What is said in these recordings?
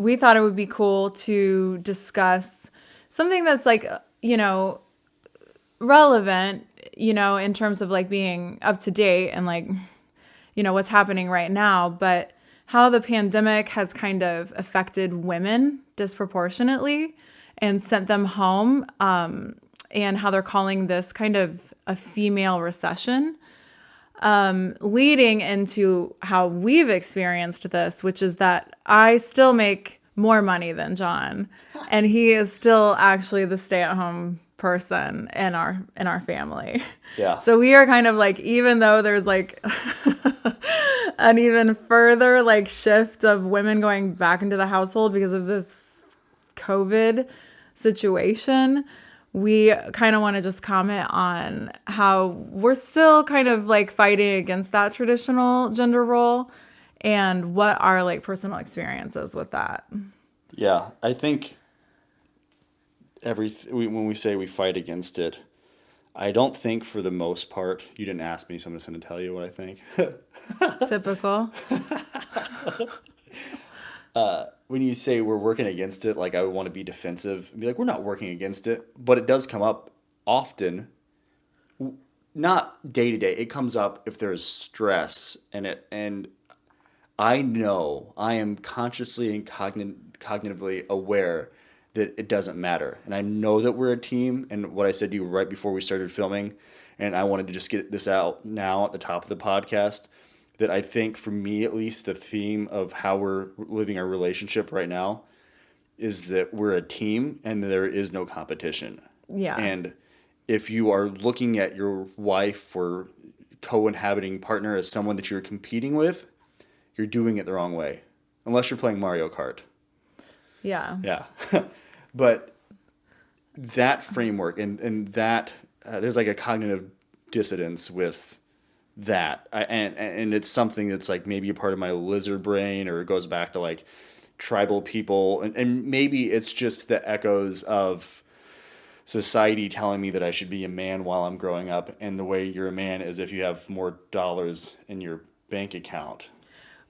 we thought it would be cool to discuss something that's like, relevant, in terms of like being up to date and like, what's happening right now, but how the pandemic has kind of affected women disproportionately and sent them home, and how they're calling this kind of a female recession, leading into how we've experienced this, which is that I still make more money than John, and he is still actually the stay-at-home person in our family. Yeah. So we are kind of like, even though there's like an even further like shift of women going back into the household because of this COVID situation, we kind of want to just comment on how we're still kind of like fighting against that traditional gender role and what our like personal experiences with that. Yeah, I think when we say we fight against it, I don't think for the most part, you didn't ask me, so I'm just going to tell you what I think. Typical. When you say we're working against it, like I would want to be defensive and be like, we're not working against it, but it does come up often, not day to day. It comes up if there's stress and I know I am consciously and cognitively aware that it doesn't matter. And I know that we're a team, and what I said to you right before we started filming, and I wanted to just get this out now at the top of the podcast, that I think for me at least the theme of how we're living our relationship right now is that we're a team and there is no competition. Yeah. And if you are looking at your wife or co-inhabiting partner as someone that you're competing with, you're doing it the wrong way. Unless you're playing Mario Kart. Yeah. Yeah. But that framework and that, there's like a cognitive dissonance with that. And it's something that's like maybe a part of my lizard brain, or it goes back to like tribal people. And maybe it's just the echoes of society telling me that I should be a man while I'm growing up. And the way you're a man is if you have more dollars in your bank account.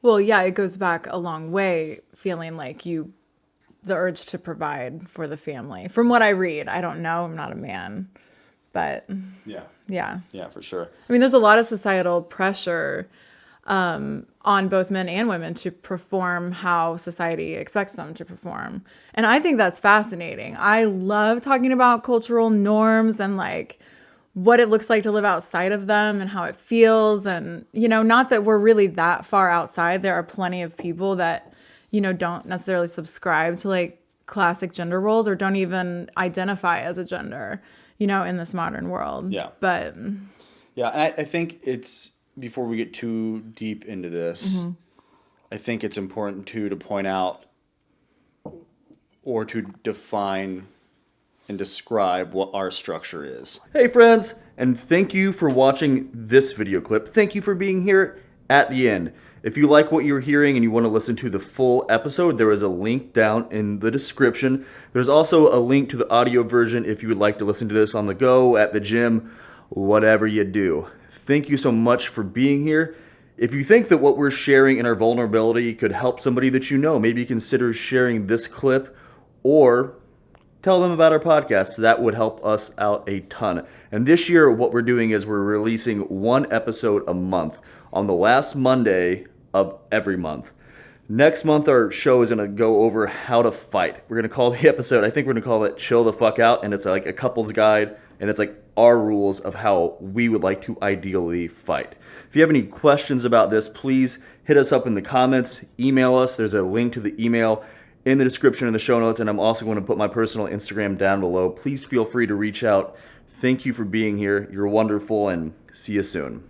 Well, yeah, it goes back a long way, feeling like the urge to provide for the family. From what I read, I don't know, I'm not a man, but Yeah. yeah, for sure. I mean, there's a lot of societal pressure on both men and women to perform how society expects them to perform. And I think that's fascinating. I love talking about cultural norms and like what it looks like to live outside of them and how it feels. And, not that we're really that far outside. There are plenty of people that, don't necessarily subscribe to like classic gender roles or don't even identify as a gender, in this modern world. Yeah. But yeah, and I think it's, before we get too deep into this, I think it's important too to point out or to define and describe what our structure is. Hey friends, and thank you for watching this video clip. Thank you for being here at the end. If you like what you're hearing and you want to listen to the full episode, there is a link down in the description. There's also a link to the audio version if you would like to listen to this on the go, at the gym, whatever you do. Thank you so much for being here. If you think that what we're sharing in our vulnerability could help somebody that you know, maybe consider sharing this clip or tell them about our podcast. That would help us out a ton. And this year, what we're doing is we're releasing one episode a month on the last Monday of every month. Next month, our show is going to go over how to fight. We're going to call the episode, I think we're going to call it Chill the Fuck Out, and it's like a couple's guide, and it's like our rules of how we would like to ideally fight. If you have any questions about this, please hit us up in the comments, email us. There's a link to the email in the description in the show notes, and I'm also going to put my personal Instagram down below. Please feel free to reach out. Thank you for being here. You're wonderful, and see you soon.